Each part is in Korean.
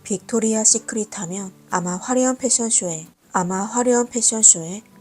빅토리아 시크릿 하면 아마 화려한 패션쇼에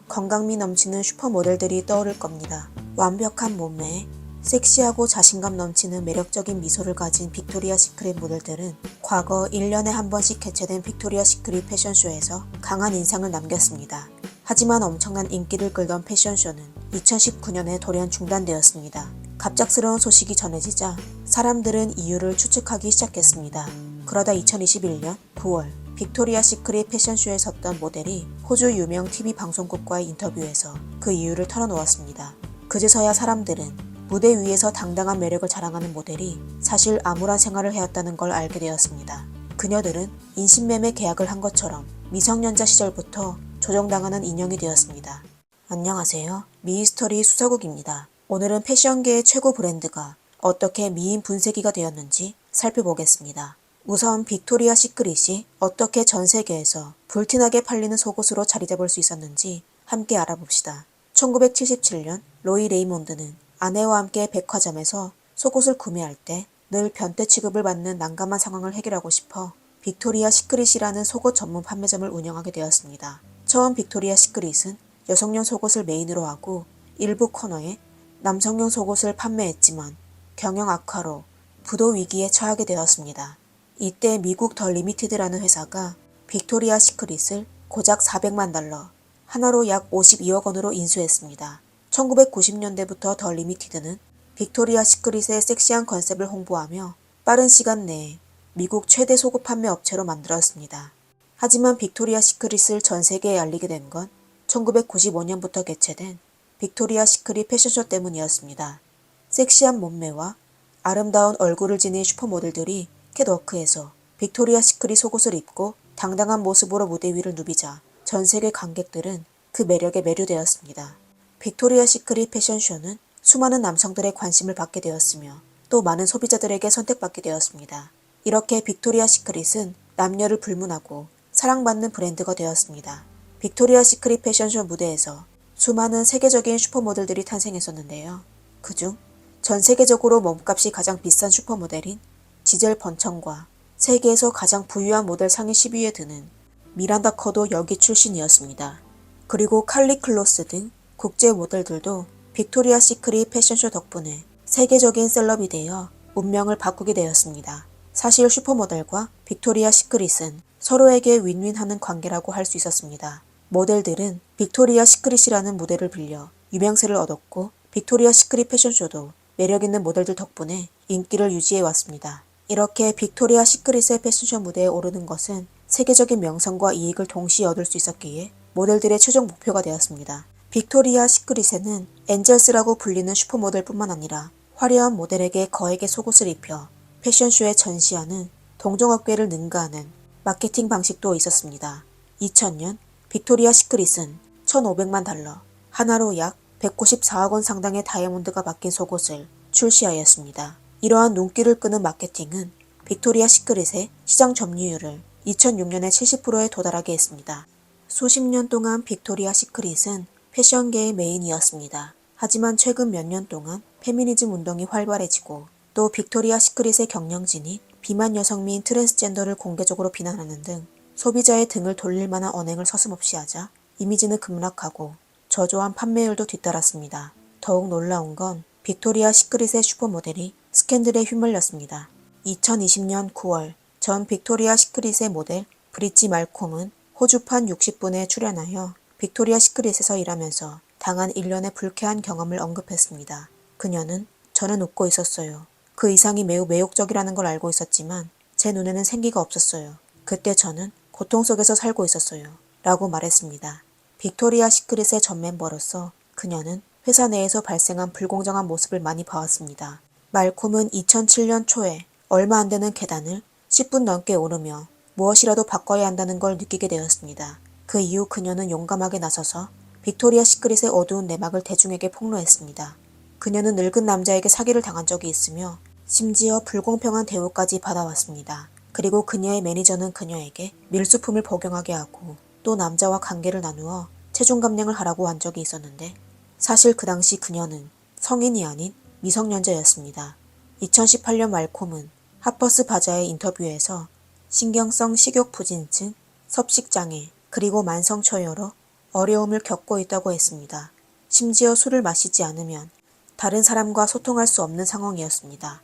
건강미 넘치는 슈퍼모델들이 떠오를 겁니다. 완벽한 몸매에 섹시하고 자신감 넘치는 매력적인 미소를 가진 빅토리아 시크릿 모델들은 과거 1년에 한 번씩 개최된 빅토리아 시크릿 패션쇼에서 강한 인상을 남겼습니다. 하지만 엄청난 인기를 끌던 패션쇼는 2019년에 돌연 중단되었습니다. 갑작스러운 소식이 전해지자 사람들은 이유를 추측하기 시작했습니다. 그러다 2021년 9월 빅토리아 시크릿 패션쇼에 섰던 모델이 호주 유명 TV 방송국과의 인터뷰에서 그 이유를 털어놓았습니다. 그제서야 사람들은 무대 위에서 당당한 매력을 자랑하는 모델이 사실 암울한 생활을 해왔다는 걸 알게 되었습니다. 그녀들은 인신매매 계약을 한 것처럼 미성년자 시절부터 조종당하는 인형이 되었습니다. 안녕하세요. 미히스토리 수서국입니다. 오늘은 패션계의 최고 브랜드가 어떻게 미인 분쇄기가 되었는지 살펴보겠습니다. 우선 빅토리아 시크릿이 어떻게 전 세계에서 불티나게 팔리는 속옷으로 자리 잡을 수 있었는지 함께 알아봅시다. 1977년 로이 레이몬드는 아내와 함께 백화점에서 속옷을 구매할 때 늘 변태 취급을 받는 난감한 상황을 해결하고 싶어 빅토리아 시크릿이라는 속옷 전문 판매점을 운영하게 되었습니다. 처음 빅토리아 시크릿은 여성용 속옷을 메인으로 하고 일부 코너에 남성용 속옷을 판매했지만 경영 악화로 부도 위기에 처하게 되었습니다. 이때 미국 더 리미티드라는 회사가 빅토리아 시크릿을 고작 $400만, 하나로 약 52억 원으로 인수했습니다. 1990년대부터 더 리미티드는 빅토리아 시크릿의 섹시한 컨셉을 홍보하며 빠른 시간 내에 미국 최대 속옷 판매 업체로 만들었습니다. 하지만 빅토리아 시크릿을 전 세계에 알리게 된 건 1995년부터 개최된 빅토리아 시크릿 패션쇼 때문이었습니다. 섹시한 몸매와 아름다운 얼굴을 지닌 슈퍼모델들이 캣워크에서 빅토리아 시크릿 속옷을 입고 당당한 모습으로 무대 위를 누비자 전 세계 관객들은 그 매력에 매료되었습니다. 빅토리아 시크릿 패션쇼는 수많은 남성들의 관심을 받게 되었으며 또 많은 소비자들에게 선택받게 되었습니다. 이렇게 빅토리아 시크릿은 남녀를 불문하고 사랑받는 브랜드가 되었습니다. 빅토리아 시크릿 패션쇼 무대에서 수많은 세계적인 슈퍼모델들이 탄생했었는데요. 그중 전 세계적으로 몸값이 가장 비싼 슈퍼모델인 지젤 번청과 세계에서 가장 부유한 모델 상위 10위에 드는 미란다 커도 여기 출신이었습니다. 그리고 칼리 클로스 등 국제 모델들도 빅토리아 시크릿 패션쇼 덕분에 세계적인 셀럽이 되어 운명을 바꾸게 되었습니다. 사실 슈퍼모델과 빅토리아 시크릿은 서로에게 윈윈하는 관계라고 할 수 있었습니다. 모델들은 빅토리아 시크릿이라는 무대를 빌려 유명세를 얻었고 빅토리아 시크릿 패션쇼도 매력있는 모델들 덕분에 인기를 유지해왔습니다. 이렇게 빅토리아 시크릿의 패션쇼 무대에 오르는 것은 세계적인 명성과 이익을 동시에 얻을 수 있었기에 모델들의 최종 목표가 되었습니다. 빅토리아 시크릿에는 엔젤스라고 불리는 슈퍼모델뿐만 아니라 화려한 모델에게 거액의 속옷을 입혀 패션쇼에 전시하는 동종업계를 능가하는 마케팅 방식도 있었습니다. 2000년 빅토리아 시크릿은 $1,500만, 하나로 약 194억 원 상당의 다이아몬드가 박힌 속옷을 출시하였습니다. 이러한 눈길을 끄는 마케팅은 빅토리아 시크릿의 시장 점유율을 2006년에 70%에 도달하게 했습니다. 수십 년 동안 빅토리아 시크릿은 패션계의 메인이었습니다. 하지만 최근 몇 년 동안 페미니즘 운동이 활발해지고 또 빅토리아 시크릿의 경영진이 비만 여성 및 트랜스젠더를 공개적으로 비난하는 등 소비자의 등을 돌릴 만한 언행을 서슴없이 하자 이미지는 급락하고 저조한 판매율도 뒤따랐습니다. 더욱 놀라운 건 빅토리아 시크릿의 슈퍼모델이 스캔들에 휘말렸습니다. 2020년 9월 전 빅토리아 시크릿의 모델 브릿지 말콤은 호주판 60분에 출연하여 빅토리아 시크릿에서 일하면서 당한 일련의 불쾌한 경험을 언급했습니다. 그녀는 저는 웃고 있었어요. 그 의상이 매우 매혹적이라는 걸 알고 있었지만 제 눈에는 생기가 없었어요. 그때 저는 고통 속에서 살고 있었어요. 라고 말했습니다. 빅토리아 시크릿의 전 멤버로서 그녀는 회사 내에서 발생한 불공정한 모습을 많이 봐왔습니다. 말콤은 2007년 초에 얼마 안 되는 계단을 10분 넘게 오르며 무엇이라도 바꿔야 한다는 걸 느끼게 되었습니다. 그 이후 그녀는 용감하게 나서서 빅토리아 시크릿의 어두운 내막을 대중에게 폭로했습니다. 그녀는 늙은 남자에게 사기를 당한 적이 있으며 심지어 불공평한 대우까지 받아왔습니다. 그리고 그녀의 매니저는 그녀에게 밀수품을 복용하게 하고 또 남자와 관계를 나누어 체중 감량을 하라고 한 적이 있었는데 사실 그 당시 그녀는 성인이 아닌 미성년자였습니다. 2018년 말콤은 하퍼스 바자의 인터뷰에서 신경성 식욕부진증, 섭식장애, 그리고 만성초여로 어려움을 겪고 있다고 했습니다. 심지어 술을 마시지 않으면 다른 사람과 소통할 수 없는 상황이었습니다.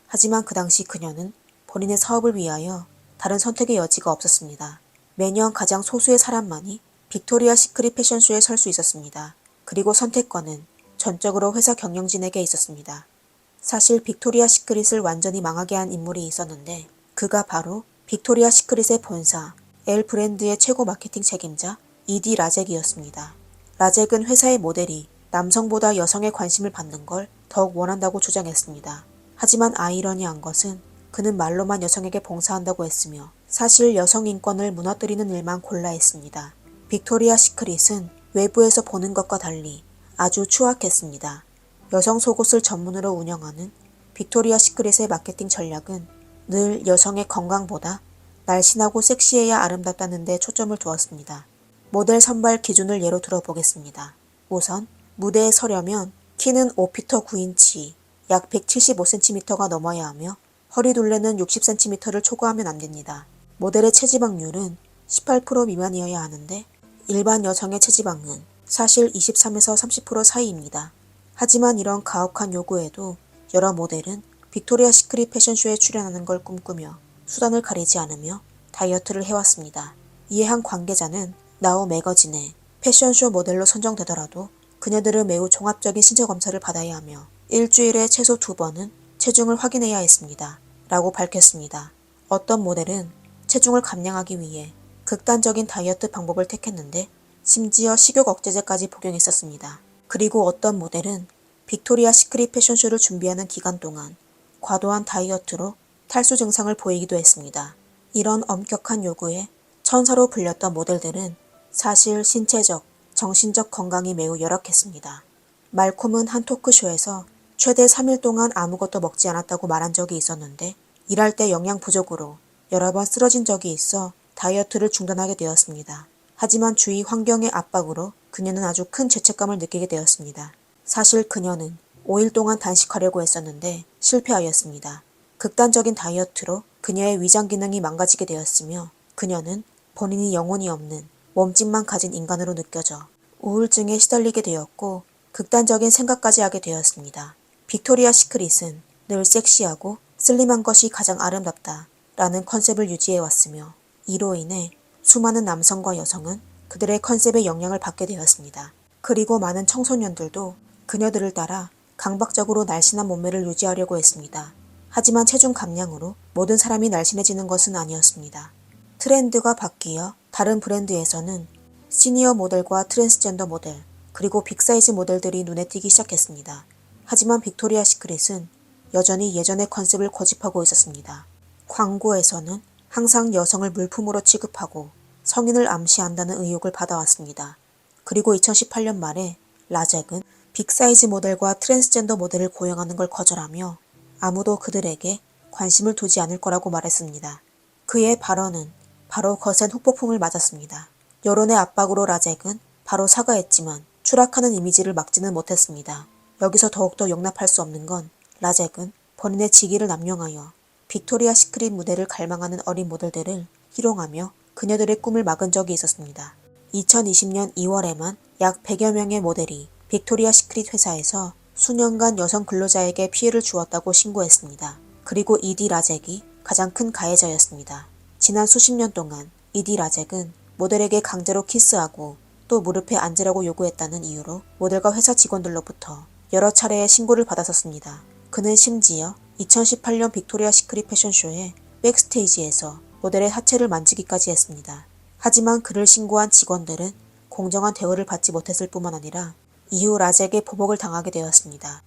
하지만 그 당시 그녀는 본인의 사업을 위하여 다른 선택의 여지가 없었습니다. 매년 가장 소수의 사람만이 빅토리아 시크릿 패션쇼에 설 수 있었습니다. 그리고 선택권은 전적으로 회사 경영진에게 있었습니다. 사실 빅토리아 시크릿을 완전히 망하게 한 인물이 있었는데 그가 바로 빅토리아 시크릿의 본사 L 브랜드의 최고 마케팅 책임자 이디 라젝이었습니다. 라젝은 회사의 모델이 남성보다 여성의 관심을 받는 걸 더욱 원한다고 주장했습니다. 하지만 아이러니한 것은 그는 말로만 여성에게 봉사한다고 했으며 사실 여성 인권을 무너뜨리는 일만 골라 했습니다. 빅토리아 시크릿은 외부에서 보는 것과 달리 아주 추악했습니다. 여성 속옷을 전문으로 운영하는 빅토리아 시크릿의 마케팅 전략은 늘 여성의 건강보다 날씬하고 섹시해야 아름답다는 데 초점을 두었습니다. 모델 선발 기준을 예로 들어보겠습니다. 우선 무대에 서려면 키는 5피터 9인치, 약 175cm가 넘어야 하며 허리 둘레는 60cm를 초과하면 안 됩니다. 모델의 체지방률은 18% 미만이어야 하는데 일반 여성의 체지방은 사실 23에서 30% 사이입니다. 하지만 이런 가혹한 요구에도 여러 모델은 빅토리아 시크릿 패션쇼에 출연하는 걸 꿈꾸며 수단을 가리지 않으며 다이어트를 해왔습니다. 이에 한 관계자는 나우 매거진의 패션쇼 모델로 선정되더라도 그녀들은 매우 종합적인 신체 검사를 받아야 하며 일주일에 최소 2번은 체중을 확인해야 했습니다. 라고 밝혔습니다. 어떤 모델은 체중을 감량하기 위해 극단적인 다이어트 방법을 택했는데 심지어 식욕 억제제까지 복용했었습니다. 그리고 어떤 모델은 빅토리아 시크릿 패션쇼를 준비하는 기간 동안 과도한 다이어트로 탈수 증상을 보이기도 했습니다. 이런 엄격한 요구에 천사로 불렸던 모델들은 사실 신체적, 정신적 건강이 매우 열악했습니다. 말콤은 한 토크쇼에서 최대 3일 동안 아무것도 먹지 않았다고 말한 적이 있었는데 일할 때 영양 부족으로 여러 번 쓰러진 적이 있어 다이어트를 중단하게 되었습니다. 하지만 주위 환경의 압박으로 그녀는 아주 큰 죄책감을 느끼게 되었습니다. 사실 그녀는 5일 동안 단식하려고 했었는데 실패하였습니다. 극단적인 다이어트로 그녀의 위장 기능이 망가지게 되었으며 그녀는 본인이 영혼이 없는 몸집만 가진 인간으로 느껴져 우울증에 시달리게 되었고 극단적인 생각까지 하게 되었습니다. 빅토리아 시크릿은 늘 섹시하고 슬림한 것이 가장 아름답다 라는 컨셉을 유지해왔으며 이로 인해 수많은 남성과 여성은 그들의 컨셉에 영향을 받게 되었습니다. 그리고 많은 청소년들도 그녀들을 따라 강박적으로 날씬한 몸매를 유지하려고 했습니다. 하지만 체중 감량으로 모든 사람이 날씬해지는 것은 아니었습니다. 트렌드가 바뀌어 다른 브랜드에서는 시니어 모델과 트랜스젠더 모델, 그리고 빅사이즈 모델들이 눈에 띄기 시작했습니다. 하지만 빅토리아 시크릿은 여전히 예전의 컨셉을 고집하고 있었습니다. 광고에서는 항상 여성을 물품으로 취급하고 성인을 암시한다는 의혹을 받아왔습니다. 그리고 2018년 말에 라젝은 빅사이즈 모델과 트랜스젠더 모델을 고용하는 걸 거절하며 아무도 그들에게 관심을 두지 않을 거라고 말했습니다. 그의 발언은 바로 거센 후폭풍을 맞았습니다. 여론의 압박으로 라젝은 바로 사과했지만 추락하는 이미지를 막지는 못했습니다. 여기서 더욱더 용납할 수 없는 건 라젝은 본인의 직위를 남용하여 빅토리아 시크릿 무대를 갈망하는 어린 모델들을 희롱하며 그녀들의 꿈을 막은 적이 있었습니다. 2020년 2월에만 약 100여 명의 모델이 빅토리아 시크릿 회사에서 수년간 여성 근로자에게 피해를 주었다고 신고했습니다. 그리고 이디 라젝이 가장 큰 가해자였습니다. 지난 수십 년 동안 이디 라젝은 모델에게 강제로 키스하고 또 무릎에 앉으라고 요구했다는 이유로 모델과 회사 직원들로부터 여러 차례의 신고를 받았었습니다. 그는 심지어 2018년 빅토리아 시크릿 패션쇼의 백스테이지에서 모델의 하체를 만지기까지 했습니다. 하지만 그를 신고한 직원들은 공정한 대우를 받지 못했을 뿐만 아니라 이후 라젝의 보복을 당하게 되었습니다.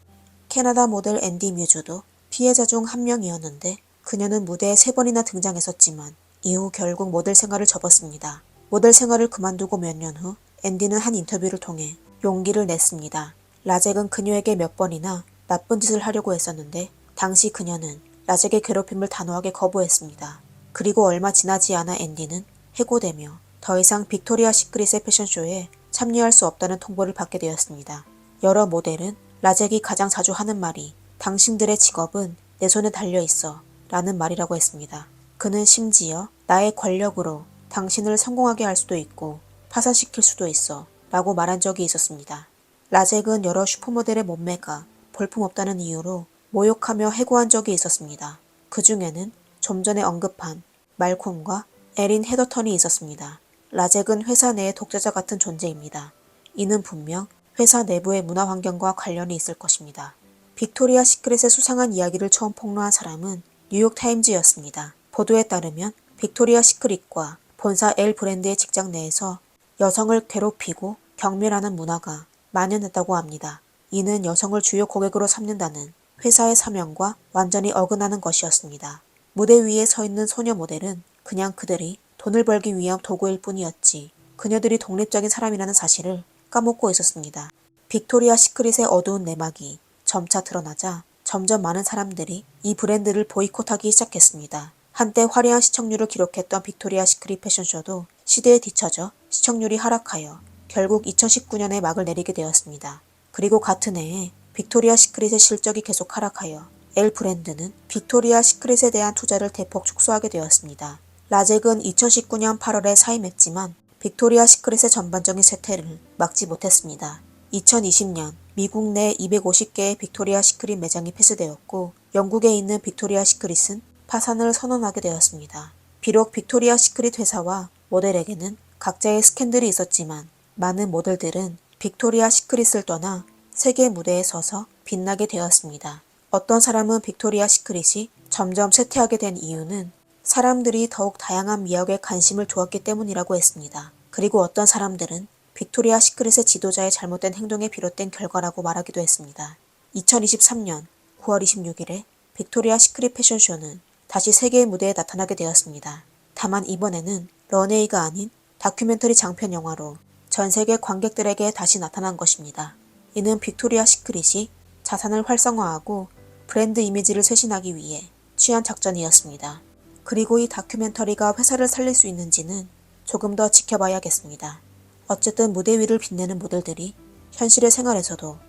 캐나다 모델 앤디 뮤즈도 피해자 중 한 명이었는데 그녀는 무대에 3번이나 등장했었지만 이후 결국 모델 생활을 접었습니다. 모델 생활을 그만두고 몇 년 후 앤디는 한 인터뷰를 통해 용기를 냈습니다. 라젝은 그녀에게 몇 번이나 나쁜 짓을 하려고 했었는데 당시 그녀는 라젝의 괴롭힘을 단호하게 거부했습니다. 그리고 얼마 지나지 않아 앤디는 해고되며 더 이상 빅토리아 시크릿의 패션쇼에 참여할 수 없다는 통보를 받게 되었습니다. 여러 모델은 라젝이 가장 자주 하는 말이 당신들의 직업은 내 손에 달려있어 라는 말이라고 했습니다. 그는 심지어 나의 권력으로 당신을 성공하게 할 수도 있고 파산시킬 수도 있어 라고 말한 적이 있었습니다. 라잭은 여러 슈퍼모델의 몸매가 볼품없다는 이유로 모욕하며 해고한 적이 있었습니다. 그 중에는 좀 전에 언급한 말콤과 에린 헤더턴이 있었습니다. 라잭은 회사 내의 독재자 같은 존재입니다. 이는 분명 회사 내부의 문화 환경과 관련이 있을 것입니다. 빅토리아 시크릿의 수상한 이야기를 처음 폭로한 사람은 뉴욕타임즈였습니다. 보도에 따르면 빅토리아 시크릿과 본사 L 브랜드의 직장 내에서 여성을 괴롭히고 경멸하는 문화가 만연했다고 합니다. 이는 여성을 주요 고객으로 삼는다는 회사의 사명과 완전히 어긋나는 것이었습니다. 무대 위에 서 있는 소녀 모델은 그냥 그들이 돈을 벌기 위한 도구일 뿐이었지 그녀들이 독립적인 사람이라는 사실을 까먹고 있었습니다. 빅토리아 시크릿의 어두운 내막이 점차 드러나자 점점 많은 사람들이 이 브랜드를 보이콧하기 시작했습니다. 한때 화려한 시청률을 기록했던 빅토리아 시크릿 패션쇼도 시대에 뒤처져 시청률이 하락하여 결국 2019년에 막을 내리게 되었습니다. 그리고 같은 해에 빅토리아 시크릿의 실적이 계속 하락하여 L 브랜드는 빅토리아 시크릿에 대한 투자를 대폭 축소하게 되었습니다. 라잭은 2019년 8월에 사임했지만 빅토리아 시크릿의 전반적인 쇠퇴를 막지 못했습니다. 2020년 미국 내 250개의 빅토리아 시크릿 매장이 폐쇄되었고 영국에 있는 빅토리아 시크릿은 파산을 선언하게 되었습니다. 비록 빅토리아 시크릿 회사와 모델에게는 각자의 스캔들이 있었지만 많은 모델들은 빅토리아 시크릿을 떠나 세계 무대에 서서 빛나게 되었습니다. 어떤 사람은 빅토리아 시크릿이 점점 쇠퇴하게 된 이유는 사람들이 더욱 다양한 미학에 관심을 두었기 때문이라고 했습니다. 그리고 어떤 사람들은 빅토리아 시크릿의 지도자의 잘못된 행동에 비롯된 결과라고 말하기도 했습니다. 2023년 9월 26일에 빅토리아 시크릿 패션쇼는 다시 세계의 무대에 나타나게 되었습니다. 다만 이번에는 런웨이가 아닌 다큐멘터리 장편 영화로 전 세계 관객들에게 다시 나타난 것입니다. 이는 빅토리아 시크릿이 자산을 활성화하고 브랜드 이미지를 쇄신하기 위해 취한 작전이었습니다. 그리고 이 다큐멘터리가 회사를 살릴 수 있는지는 조금 더 지켜봐야겠습니다. 어쨌든 무대 위를 빛내는 모델들이 현실의 생활에서도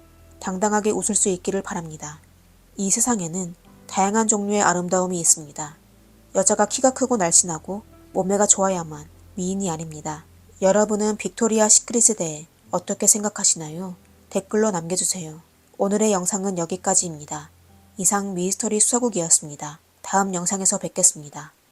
당당하게 웃을 수 있기를 바랍니다. 이 세상에는 다양한 종류의 아름다움이 있습니다. 여자가 키가 크고 날씬하고 몸매가 좋아야만 미인이 아닙니다. 여러분은 빅토리아 시크릿에 대해 어떻게 생각하시나요? 댓글로 남겨주세요. 오늘의 영상은 여기까지입니다. 이상 미스터리 수사국이었습니다. 다음 영상에서 뵙겠습니다.